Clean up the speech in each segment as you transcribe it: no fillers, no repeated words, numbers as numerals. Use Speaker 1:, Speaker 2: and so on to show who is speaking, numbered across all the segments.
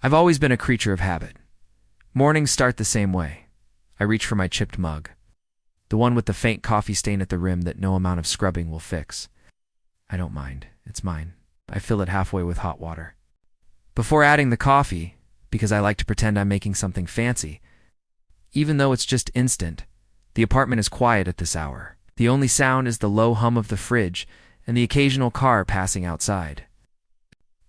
Speaker 1: I've always been a creature of habit. Mornings start the same way. I reach for my chipped mug, the one with the faint coffee stain at the rim that no amount of scrubbing will fix. I don't mind. It's mine. I fill it halfway with hot water. Before adding the coffee, because I like to pretend I'm making something fancy, even though it's just instant, the apartment is quiet at this hour. The only sound is the low hum of the fridge and the occasional car passing outside.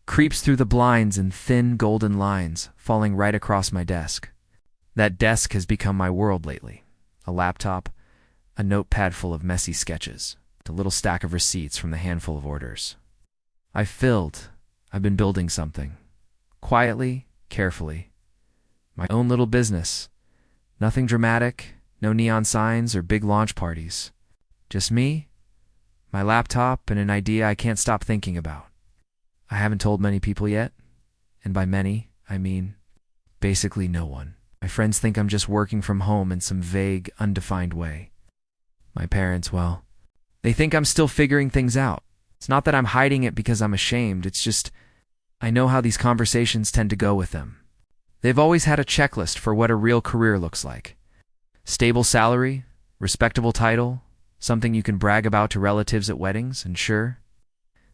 Speaker 1: Creeps through the blinds in thin golden lines, falling right across my desk. That desk has become my world lately. A laptop, a notepad full of messy sketches, a little stack of receipts from the handful of orders. I've been building something. Quietly, carefully. My own little business. Nothing dramatic, no neon signs or big launch parties. Just me, my laptop, and an idea I can't stop thinking about. I haven't told many people yet, and by many, I mean basically no one. My friends think I'm just working from home in some vague, undefined way. My parents, well, they think I'm still figuring things out. It's not that I'm hiding it because I'm ashamed, it's just I know how these conversations tend to go with them. They've always had a checklist for what a real career looks like. Stable salary, respectable title, something you can brag about to relatives at weddings, and sure,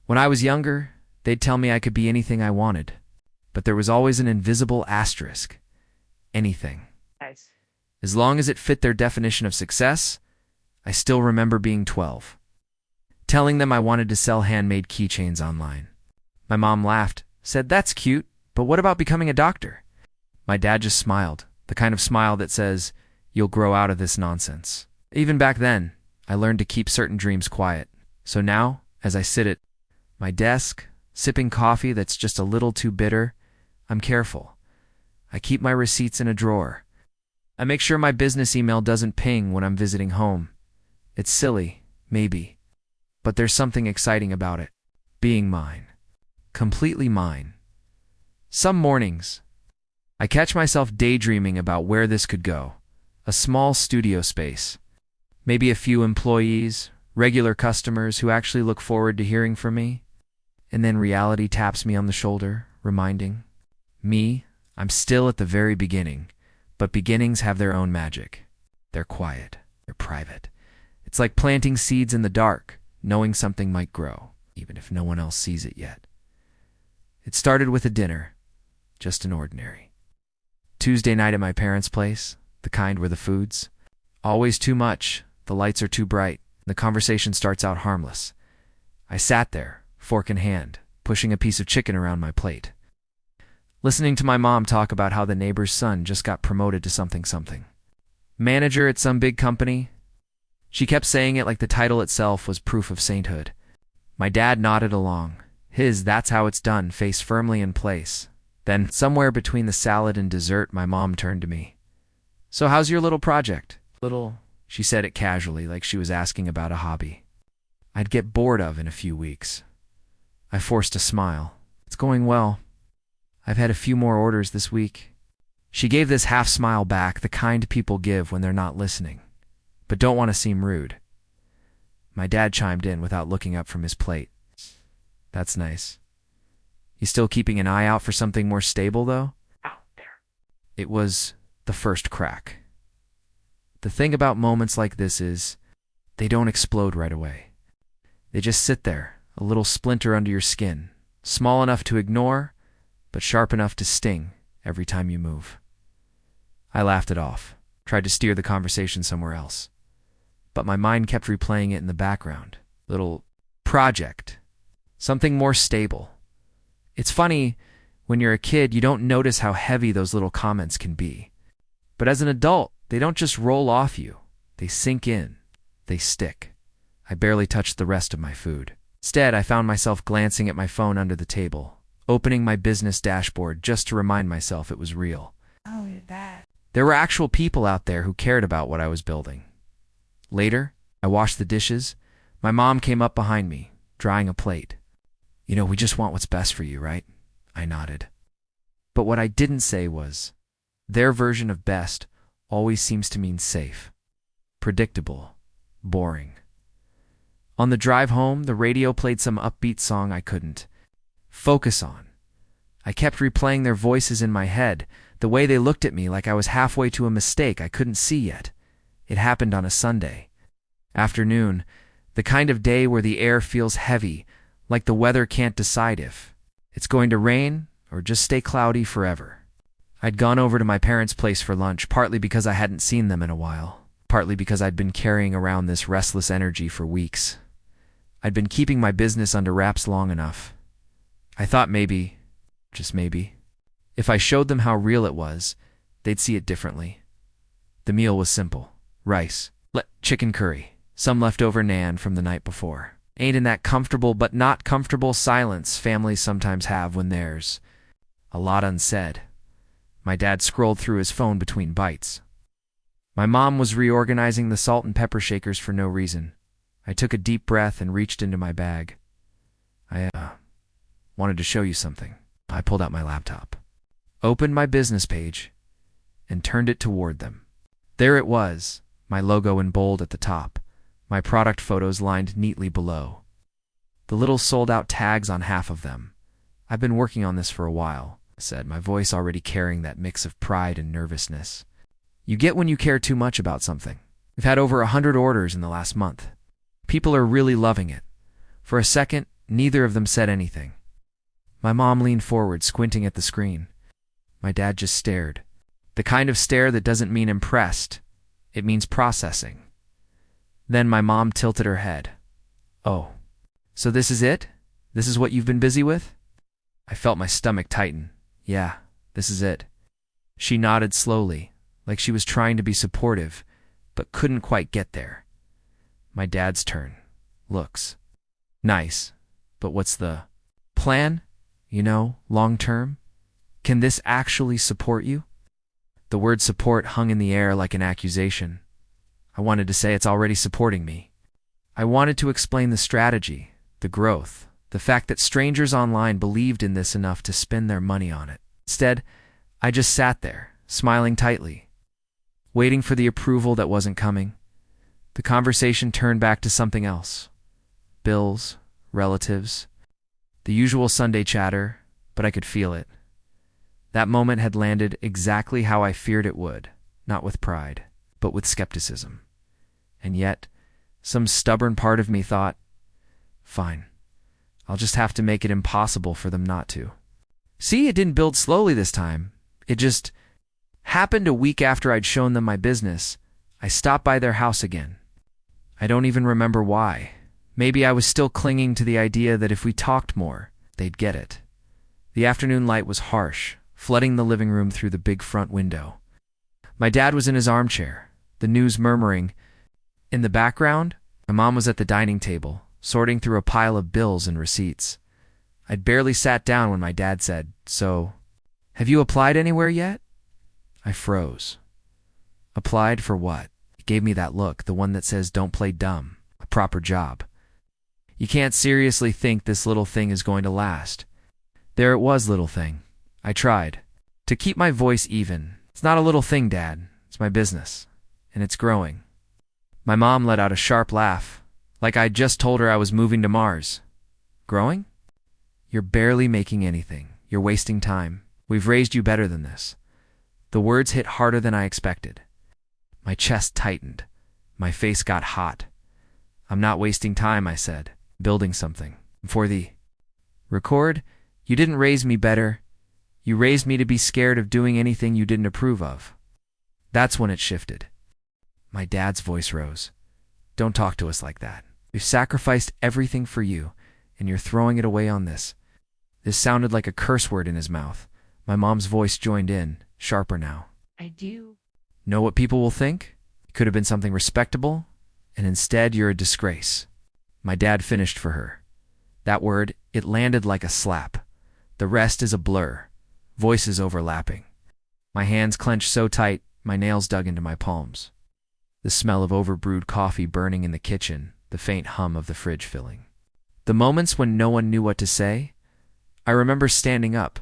Speaker 1: when I was younger, they'd tell me I could be anything I wanted. But there was always an invisible asterisk. Anything.
Speaker 2: Nice.
Speaker 1: As long as it fit their definition of success, I still remember being 12. Telling them I wanted to sell handmade keychains online. My mom laughed, said, "That's cute, but what about becoming a doctor?" My dad just smiled, the kind of smile that says, "You'll grow out of this nonsense." Even back then, I learned to keep certain dreams quiet. So now, as I sit at my desk, sipping coffee that's just a little too bitter, I'm careful. I keep my receipts in a drawer. I make sure my business email doesn't ping when I'm visiting home. It's silly, maybe, but there's something exciting about it. Being mine. Completely mine. Some mornings, I catch myself daydreaming about where this could go. A small studio space. Maybe a few employees, regular customers who actually look forward to hearing from me. And then reality taps me on the shoulder, reminding me I'm still at the very beginning, but beginnings have their own magic. They're quiet. They're private. It's like planting seeds in the dark, knowing something might grow, even if no one else sees it yet. It started with a dinner, just an ordinary Tuesday night at my parents' place, the kind where the food's always too much, the lights are too bright, and the conversation starts out harmless. I sat there, fork in hand, pushing a piece of chicken around my plate, listening to my mom talk about how the neighbor's son just got promoted to something. Manager at some big company. She kept saying it like the title itself was proof of sainthood. My dad nodded along, his "that's how it's done" face firmly in place. Then, somewhere between the salad and dessert, my mom turned to me. "So how's your little project?" "Little," she said it casually, like she was asking about a hobby I'd get bored of in a few weeks. I forced a smile. "It's going well. I've had a few more orders this week." She gave this half smile back, the kind people give when they're not listening, but don't want to seem rude. My dad chimed in without looking up from his plate. "That's nice. You still keeping an eye out for something more stable, though?"
Speaker 2: Out there.
Speaker 1: It was the first crack. The thing about moments like this is, they don't explode right away. They just sit there, a little splinter under your skin, small enough to ignore, but sharp enough to sting every time you move. I laughed it off, tried to steer the conversation somewhere else. But my mind kept replaying it in the background. Little project. Something more stable. It's funny, when you're a kid, you don't notice how heavy those little comments can be. But as an adult, they don't just roll off you. They sink in. They stick. I barely touched the rest of my food. Instead, I found myself glancing at my phone under the table, opening my business dashboard just to remind myself it was real.
Speaker 2: Oh, that.
Speaker 1: There were actual people out there who cared about what I was building. Later, I washed the dishes. My mom came up behind me, drying a plate. "You know, we just want what's best for you, right?" I nodded. But what I didn't say was, their version of best always seems to mean safe, predictable, boring. On the drive home, the radio played some upbeat song I couldn't focus on. I kept replaying their voices in my head, the way they looked at me like I was halfway to a mistake I couldn't see yet. It happened on a Sunday afternoon, the kind of day where the air feels heavy, like the weather can't decide if it's going to rain or just stay cloudy forever. I'd gone over to my parents' place for lunch, partly because I hadn't seen them in a while, partly because I'd been carrying around this restless energy for weeks. I'd been keeping my business under wraps long enough. I thought maybe, just maybe, if I showed them how real it was, they'd see it differently. The meal was simple. Rice, chicken curry, some leftover naan from the night before. Ain't in that comfortable but not comfortable silence families sometimes have when there's a lot unsaid. My dad scrolled through his phone between bites. My mom was reorganizing the salt and pepper shakers for no reason. I took a deep breath and reached into my bag. I wanted to show you something. I pulled out my laptop, opened my business page, and turned it toward them. There it was, my logo in bold at the top, my product photos lined neatly below. The little sold-out tags on half of them. I've been working on this for a while, I said, my voice already carrying that mix of pride and nervousness. You get when you care too much about something. We've had over 100 orders in the last month. People are really loving it. For a second, neither of them said anything. My mom leaned forward, squinting at the screen. My dad just stared. The kind of stare that doesn't mean impressed. It means processing. Then my mom tilted her head. Oh, so this is it? This is what you've been busy with? I felt my stomach tighten. Yeah, this is it. She nodded slowly, like she was trying to be supportive, but couldn't quite get there. My dad's turn. Looks. Nice, but what's the plan? You know, long term? Can this actually support you? The word support hung in the air like an accusation. I wanted to say it's already supporting me. I wanted to explain the strategy, the growth, the fact that strangers online believed in this enough to spend their money on it. Instead, I just sat there, smiling tightly, waiting for the approval that wasn't coming. The conversation turned back to something else. Bills, relatives, the usual Sunday chatter, but I could feel it. That moment had landed exactly how I feared it would, not with pride, but with skepticism. And yet, some stubborn part of me thought, fine, I'll just have to make it impossible for them not to. See, it didn't build slowly this time. It just happened a week after I'd shown them my business. I stopped by their house again. I don't even remember why. Maybe I was still clinging to the idea that if we talked more, they'd get it. The afternoon light was harsh, flooding the living room through the big front window. My dad was in his armchair, the news murmuring. In the background, my mom was at the dining table, sorting through a pile of bills and receipts. I'd barely sat down when my dad said, "So, have you applied anywhere yet?" I froze. Applied for what? He gave me that look, the one that says don't play dumb, a proper job. You can't seriously think this little thing is going to last. There it was, little thing. I tried to keep my voice even. It's not a little thing, Dad. It's my business, and it's growing. My mom let out a sharp laugh, like I'd just told her I was moving to Mars. Growing? You're barely making anything. You're wasting time. We've raised you better than this. The words hit harder than I expected. My chest tightened. My face got hot. I'm not wasting time, I said, building something. For the record, you didn't raise me better. You raised me to be scared of doing anything you didn't approve of. That's when it shifted. My dad's voice rose. Don't talk to us like that. We've sacrificed everything for you, and you're throwing it away on this. This sounded like a curse word in his mouth. My mom's voice joined in, sharper now.
Speaker 2: I do.
Speaker 1: Know what people will think? It could have been something respectable, and instead you're a disgrace. My dad finished for her. That word, it landed like a slap. The rest is a blur. Voices overlapping. My hands clenched so tight, my nails dug into my palms. The smell of overbrewed coffee burning in the kitchen, the faint hum of the fridge filling. The moments when no one knew what to say, I remember standing up,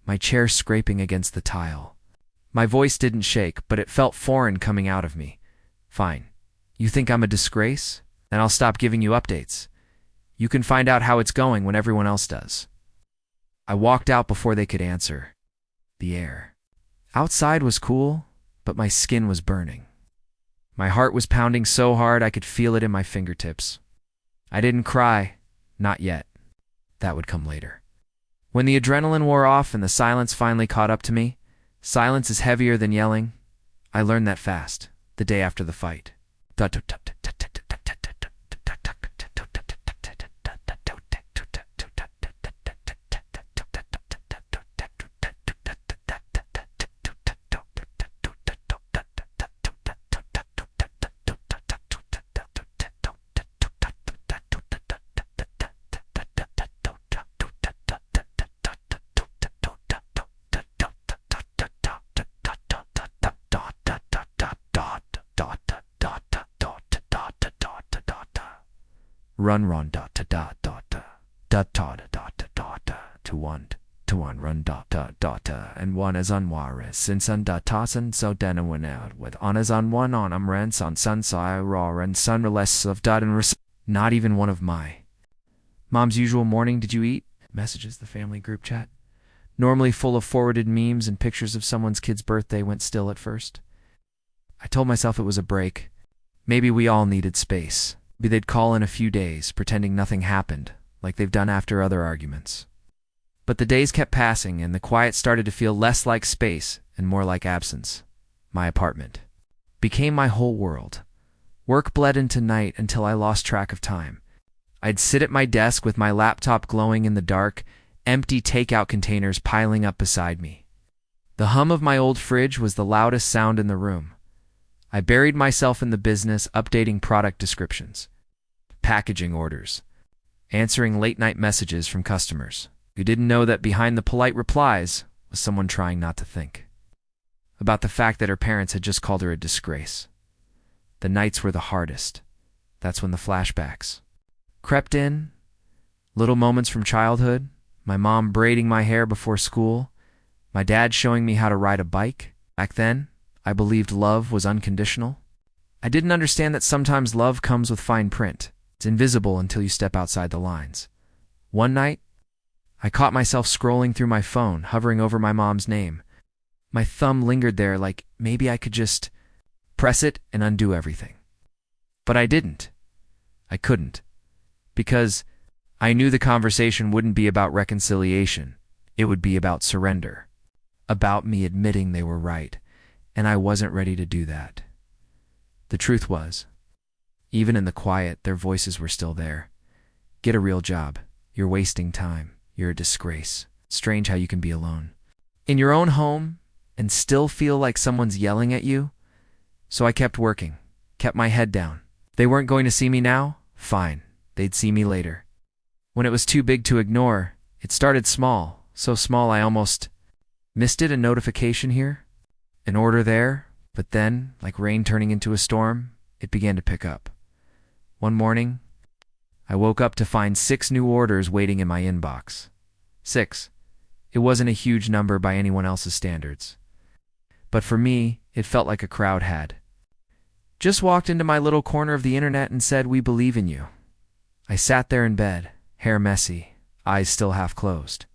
Speaker 1: my chair scraping against the tile. My voice didn't shake, but it felt foreign coming out of me. Fine. You think I'm a disgrace? Then I'll stop giving you updates. You can find out how it's going when everyone else does. I walked out before they could answer. The air outside was cool, but my skin was burning. My heart was pounding so hard I could feel it in my fingertips. I didn't cry, not yet. That would come later. When the adrenaline wore off and the silence finally caught up to me, silence is heavier than yelling. I learned that fast, the day after the fight. Run dot to dot dot dot dot dot dot to one run dot and one is unwaris since dot tossen so den went out with on is on one on rents on sun saw raw and sun less of dot and not even one of my mom's usual morning. Did you eat? Messages the family group chat, normally full of forwarded memes and pictures of someone's kid's birthday, went still at first. I told myself it was a break. Maybe we all needed space. Maybe they'd call in a few days, pretending nothing happened, like they've done after other arguments. But the days kept passing, and the quiet started to feel less like space and more like absence. My apartment became my whole world. Work bled into night until I lost track of time. I'd sit at my desk with my laptop glowing in the dark, empty takeout containers piling up beside me. The hum of my old fridge was the loudest sound in the room. I buried myself in the business, updating product descriptions, packaging orders, answering late-night messages from customers who didn't know that behind the polite replies was someone trying not to think about the fact that her parents had just called her a disgrace. The nights were the hardest. That's when the flashbacks crept in. Little moments from childhood, my mom braiding my hair before school, my dad showing me how to ride a bike. Back then, I believed love was unconditional. I didn't understand that sometimes love comes with fine print. It's invisible until you step outside the lines. One night, I caught myself scrolling through my phone, hovering over my mom's name. My thumb lingered there like maybe I could just press it and undo everything. But I didn't. I couldn't. Because I knew the conversation wouldn't be about reconciliation. It would be about surrender. About me admitting they were right. And I wasn't ready to do that. The truth was, even in the quiet, their voices were still there. Get a real job. You're wasting time. You're a disgrace. Strange how you can be alone in your own home and still feel like someone's yelling at you. So I kept working, kept my head down. They weren't going to see me now? Fine. They'd see me later. When it was too big to ignore, it started small, so small I almost missed it. A notification here, an order there, but then, like rain turning into a storm, it began to pick up. One morning, I woke up to find 6 new orders waiting in my inbox. 6. It wasn't a huge number by anyone else's standards. But for me, it felt like a crowd had just walked into my little corner of the internet and said, "We believe in you." I sat there in bed, hair messy, eyes still half closed,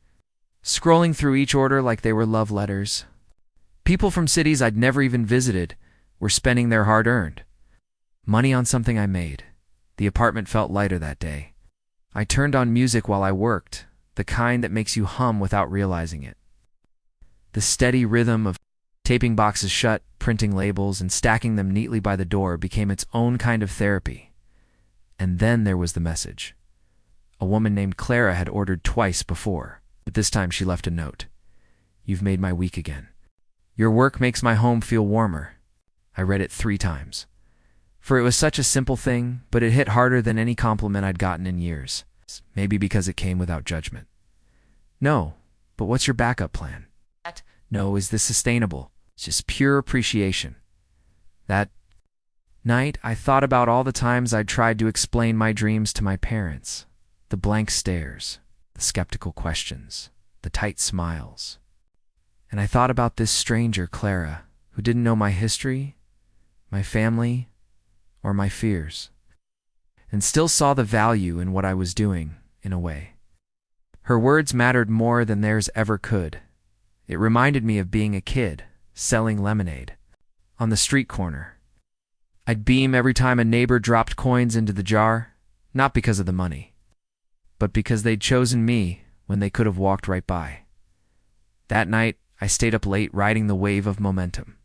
Speaker 1: scrolling through each order like they were love letters. People from cities I'd never even visited were spending their hard-earned money on something I made. The apartment felt lighter that day. I turned on music while I worked, the kind that makes you hum without realizing it. The steady rhythm of taping boxes shut, printing labels, and stacking them neatly by the door became its own kind of therapy. And then there was the message. A woman named Clara had ordered twice before, but this time she left a note. "You've made my week again. Your work makes my home feel warmer." I read it 3 times. For it was such a simple thing, but it hit harder than any compliment I'd gotten in years. Maybe because it came without judgment. "No, but what's your backup plan?" "No, is this sustainable?" It's just pure appreciation. That night, I thought about all the times I'd tried to explain my dreams to my parents. The blank stares, the skeptical questions, the tight smiles. And I thought about this stranger, Clara, who didn't know my history, my family, or my fears, and still saw the value in what I was doing, in a way. Her words mattered more than theirs ever could. It reminded me of being a kid, selling lemonade on the street corner. I'd beam every time a neighbor dropped coins into the jar, not because of the money, but because they'd chosen me when they could have walked right by. That night, I stayed up late riding the wave of momentum.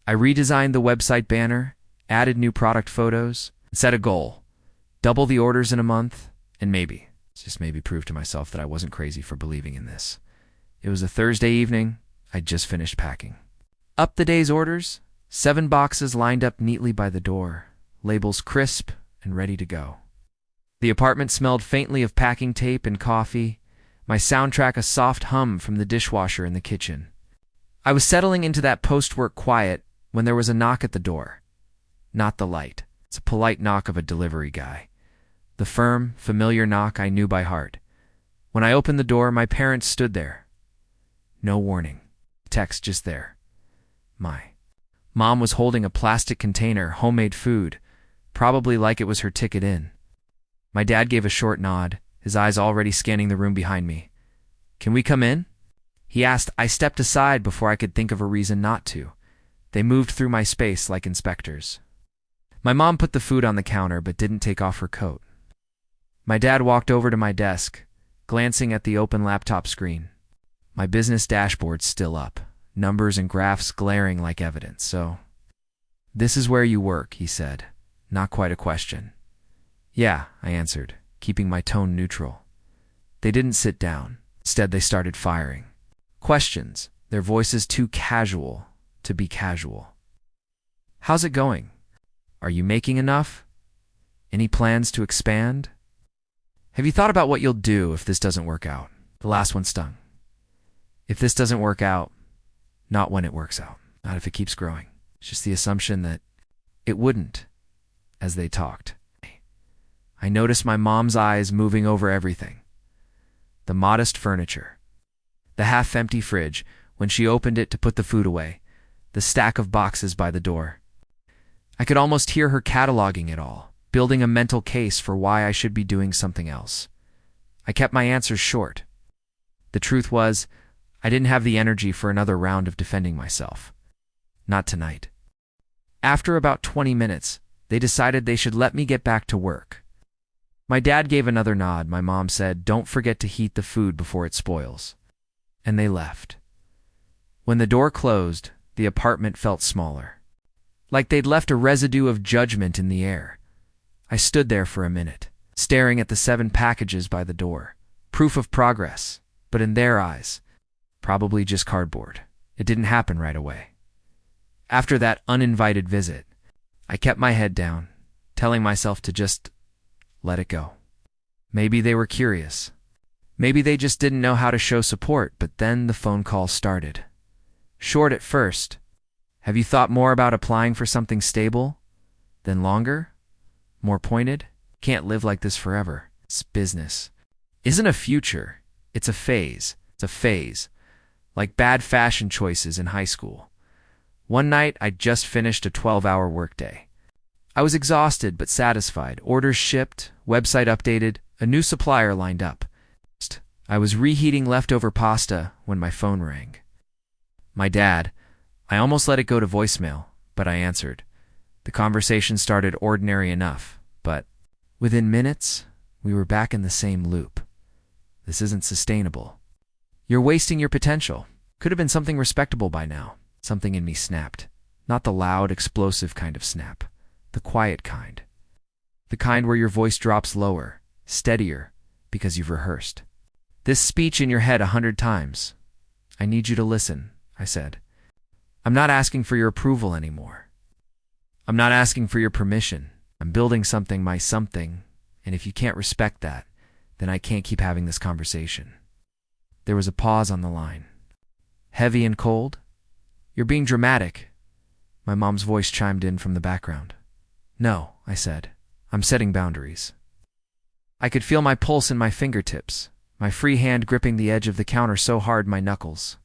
Speaker 1: I redesigned the website banner, added new product photos, set a goal: double the orders in a month, and just maybe prove to myself that I wasn't crazy for believing in this. It was a Thursday evening. I'd just finished packing. Up the day's orders, 7 boxes lined up neatly by the door, labels crisp and ready to go. The apartment smelled faintly of packing tape and coffee, my soundtrack a soft hum from the dishwasher in the kitchen. I was settling into that post-work quiet when there was a knock at the door. Not the light. It's a polite knock of a delivery guy. The firm, familiar knock I knew by heart. When I opened the door, my parents stood there. No warning. Text just there. My mom was holding a plastic container, homemade food, probably like it was her ticket in. My dad gave a short nod, his eyes already scanning the room behind me. "Can we come in?" he asked. I stepped aside before I could think of a reason not to. They moved through my space like inspectors. My mom put the food on the counter but didn't take off her coat. My dad walked over to my desk, glancing at the open laptop screen. My business dashboard's still up, numbers and graphs glaring like evidence. "So, this is where you work," he said, not quite a question. "Yeah," I answered, keeping my tone neutral. They didn't sit down. Instead, they started firing questions, their voices too casual to be casual. "How's it going? Are you making enough? Any plans to expand? Have you thought about what you'll do if this doesn't work out?" The last one stung. If this doesn't work out, not when it works out, not if it keeps growing. It's just the assumption that it wouldn't, as they talked. I noticed my mom's eyes moving over everything. The modest furniture, the half-empty fridge when she opened it to put the food away, the stack of boxes by the door. I could almost hear her cataloging it all, building a mental case for why I should be doing something else. I kept my answers short. The truth was, I didn't have the energy for another round of defending myself. Not tonight. After about 20 minutes, they decided they should let me get back to work. My dad gave another nod. My mom said, "Don't forget to heat the food before it spoils." And they left. When the door closed, the apartment felt smaller, like they'd left a residue of judgment in the air. I stood there for a minute, staring at the 7 packages by the door. Proof of progress, but in their eyes, probably just cardboard. It didn't happen right away. After that uninvited visit, I kept my head down, telling myself to just let it go. Maybe they were curious. Maybe they just didn't know how to show support, but then the phone call started. Short at first. "Have you thought more about applying for something stable? Then longer? More pointed? Can't live like this forever. It's business. Isn't a future. It's a phase. It's a phase. Like bad fashion choices in high school." One night, I'd just finished a 12-hour workday. I was exhausted but satisfied. Orders shipped, website updated, a new supplier lined up. I was reheating leftover pasta when my phone rang. My dad. I almost let it go to voicemail, but I answered. The conversation started ordinary enough, but within minutes, we were back in the same loop. "This isn't sustainable. You're wasting your potential. Could have been something respectable by now." Something in me snapped. Not the loud, explosive kind of snap. The quiet kind. The kind where your voice drops lower, steadier, because you've rehearsed this speech in your head 100 times. "I need you to listen," I said. "I'm not asking for your approval anymore. I'm not asking for your permission. I'm building something, my something, and if you can't respect that, then I can't keep having this conversation." There was a pause on the line. "Heavy and cold? You're being dramatic." My mom's voice chimed in from the background. "No," I said. "I'm setting boundaries." I could feel my pulse in my fingertips, my free hand gripping the edge of the counter so hard my knuckles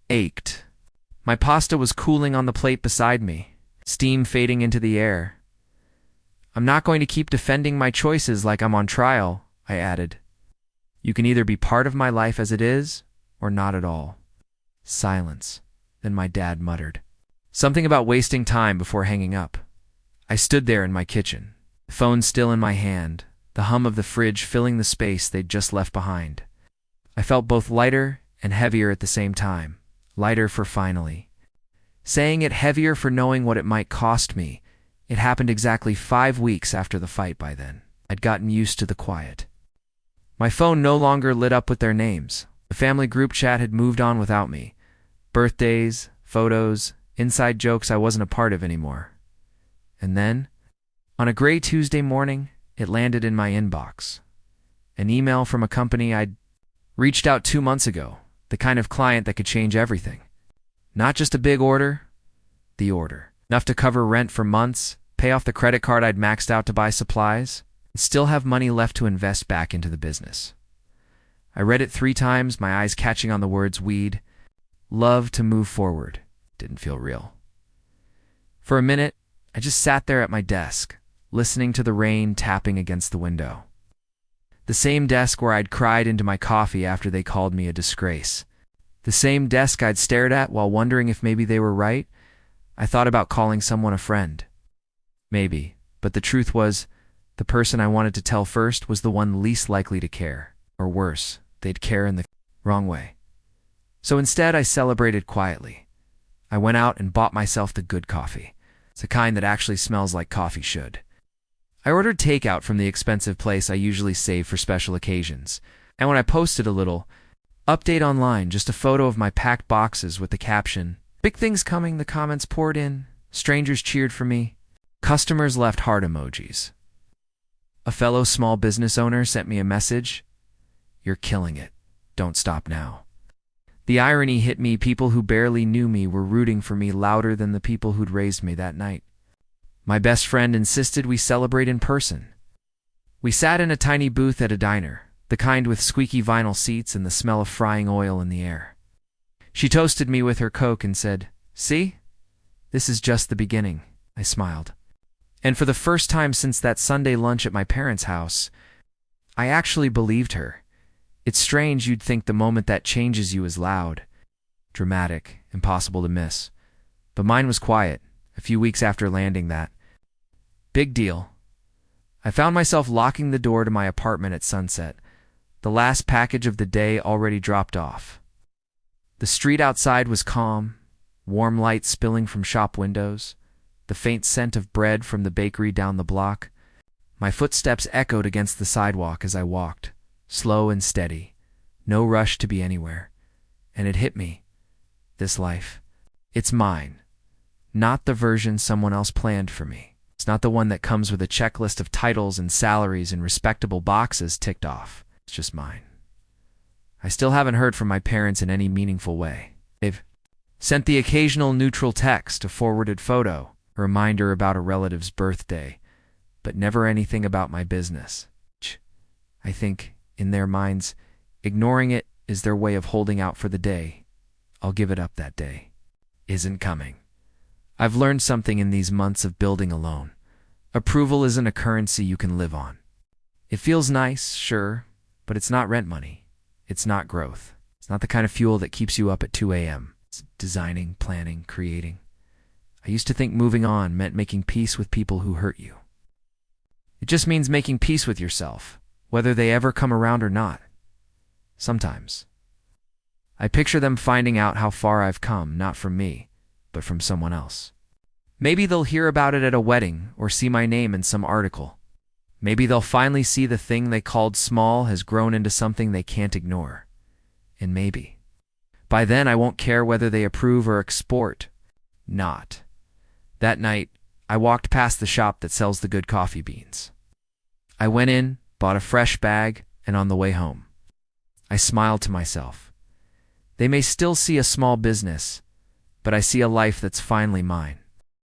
Speaker 1: ached. My pasta was cooling on the plate beside me, steam fading into the air. "I'm not going to keep defending my choices like I'm on trial," I added. You can either be part of my life as it is, or not at all. Silence. Then my dad muttered something about wasting time before hanging up. I stood there in my kitchen, the phone still in my hand, the hum of the fridge filling the space they'd just left behind. I felt both lighter and heavier at the same time. Lighter for finally saying it, heavier for knowing what it might cost me. It happened exactly 5 weeks after the fight by then. I'd gotten used to the quiet. My phone no longer lit up with their names. The family group chat had moved on without me. Birthdays, photos, inside jokes I wasn't a part of anymore. And then, on a gray Tuesday morning, it landed in my inbox. An email from a company I'd reached out 2 months ago, the kind of client that could change everything. Not just a big order, the order. Enough to cover rent for months, pay off the credit card I'd maxed out to buy supplies, and still have money left to invest back into the business. I read it 3 times, my eyes catching on the words we'd love to move forward. Didn't feel real. For a minute, I just sat there at my desk, listening to the rain tapping against the window. The same desk where I'd cried into my coffee after they called me a disgrace. The same desk I'd stared at while wondering if maybe they were right. I thought about calling someone a friend. Maybe, but the truth was, the person I wanted to tell first was the one least likely to care. Or worse, they'd care in the wrong way. So instead, I celebrated quietly. I went out and bought myself the good coffee. It's the kind that actually smells like coffee should. I ordered takeout from the expensive place I usually save for special occasions. And when I posted a little update online, just a photo of my packed boxes with the caption, "Big things coming," the comments poured in. Strangers cheered for me. Customers left heart emojis. A fellow small business owner sent me a message, "You're killing it. Don't stop now." The irony hit me. People who barely knew me were rooting for me louder than the people who'd raised me that night. My best friend insisted we celebrate in person. We sat in a tiny booth at a diner, the kind with squeaky vinyl seats and the smell of frying oil in the air. She toasted me with her Coke and said, "See? This is just the beginning." I smiled. And for the first time since that Sunday lunch at my parents' house, I actually believed her. It's strange, you'd think the moment that changes you is loud, dramatic, impossible to miss. But mine was quiet, a few weeks after landing that big deal. I found myself locking the door to my apartment at sunset, the last package of the day already dropped off. The street outside was calm, warm light spilling from shop windows, the faint scent of bread from the bakery down the block. My footsteps echoed against the sidewalk as I walked, slow and steady, no rush to be anywhere. And it hit me. This life, it's mine, not the version someone else planned for me. It's not the one that comes with a checklist of titles and salaries and respectable boxes ticked off. It's just mine. I still haven't heard from my parents in any meaningful way. They've sent the occasional neutral text, a forwarded photo, a reminder about a relative's birthday, but never anything about my business. I think, in their minds, ignoring it is their way of holding out for the day I'll give it up that day isn't coming. I've learned something in these months of building alone. Approval isn't a currency you can live on. It feels nice, sure, but it's not rent money. It's not growth. It's not the kind of fuel that keeps you up at 2 a.m. It's designing, planning, creating. I used to think moving on meant making peace with people who hurt you. It just means making peace with yourself, whether they ever come around or not. Sometimes. I picture them finding out how far I've come, not from me, but from someone else. Maybe they'll hear about it at a wedding or see my name in some article. Maybe they'll finally see the thing they called small has grown into something they can't ignore. And maybe by then I won't care whether they approve or export. Not. That night, I walked past the shop that sells the good coffee beans. I went in, bought a fresh bag, and on the way home, I smiled to myself. They may still see a small business, but I see a life that's finally mine.